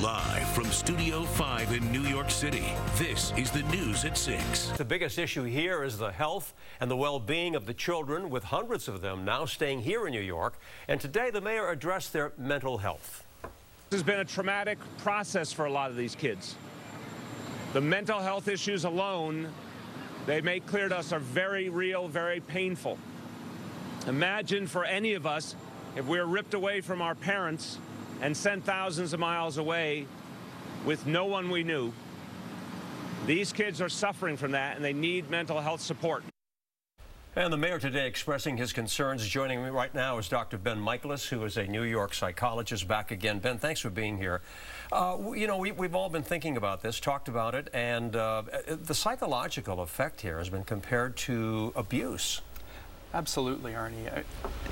Live from Studio 5 in New York City, this is the News at 6. The biggest issue here is the health and the well-being of the children, with hundreds of them now staying here in New York. And today, the mayor addressed their mental health. This has been a traumatic process for a lot of these kids. The mental health issues alone, they make clear to us, are very real, very painful. Imagine for any of us if we were ripped away from our parents and sent thousands of miles away with no one we knew. These kids are suffering from that, and they need mental health support. And the mayor today expressing his concerns. Joining me right now is Dr. Ben Michaelis, who is a New York psychologist. Back again. Ben, thanks for being here. You know, we've all been thinking about this, talked about it, and the psychological effect here has been compared to abuse. Absolutely, Arnie.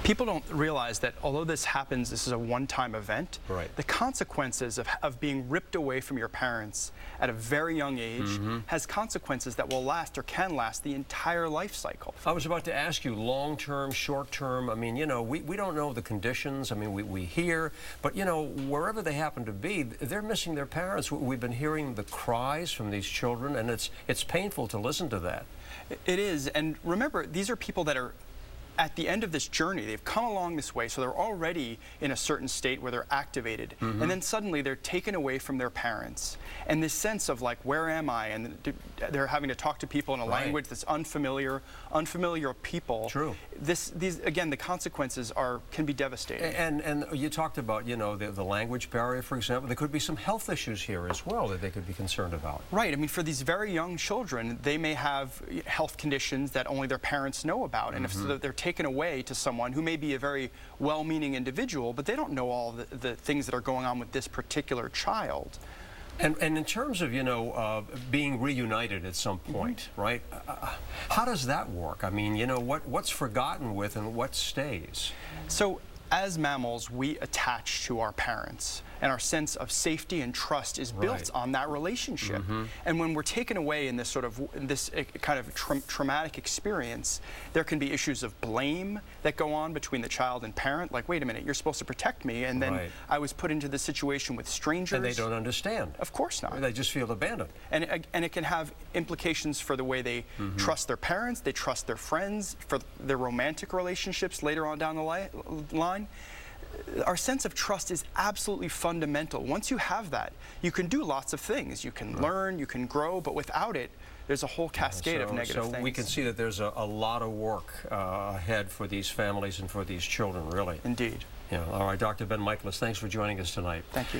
People don't realize that although this happens, this is a one-time event, right. The consequences of being ripped away from your parents at a very young age has consequences that will last or can last the entire life cycle. I was about to ask you, long-term, short-term, I mean, you know, we don't know the conditions. I mean, we hear, but, you know, wherever they happen to be, they're missing their parents. We've been hearing the cries from these children, and it's painful to listen to that. It is, and remember, these are people that are at the end of this journey. They've come along this way, so they're already in a certain state where they're activated, and then suddenly they're taken away from their parents, and this sense of like, where am I? And they're having to talk to people in a language that's unfamiliar people. True. These again, the consequences can be devastating. And you talked about, you know, the language barrier, for example. There could be some health issues here as well that they could be concerned about. Right. I mean, for these very young children, they may have health conditions that only their parents know about, and if they're taken away to someone who may be a very well-meaning individual, but they don't know all the things that are going on with this particular child. And in terms of, you know, being reunited at some point, right? How does that work? I mean, you know, what's forgotten with and what stays? So, as mammals, we attach to our parents, and our sense of safety and trust is built on that relationship. And when we're taken away in this kind of traumatic experience, there can be issues of blame that go on between the child and parent. Like, wait a minute, you're supposed to protect me, and then I was put into this situation with strangers. And they don't understand. Of course not. They just feel abandoned. And it can have implications for the way they trust their parents, they trust their friends, for their romantic relationships later on down the line. Our sense of trust is absolutely fundamental. Once you have that, you can do lots of things. You can learn, you can grow, but without it, there's a whole cascade of negative things. So we can see that there's a lot of work ahead for these families and for these children, really. Indeed. Yeah. All right, Dr. Ben Michaelis, thanks for joining us tonight. Thank you.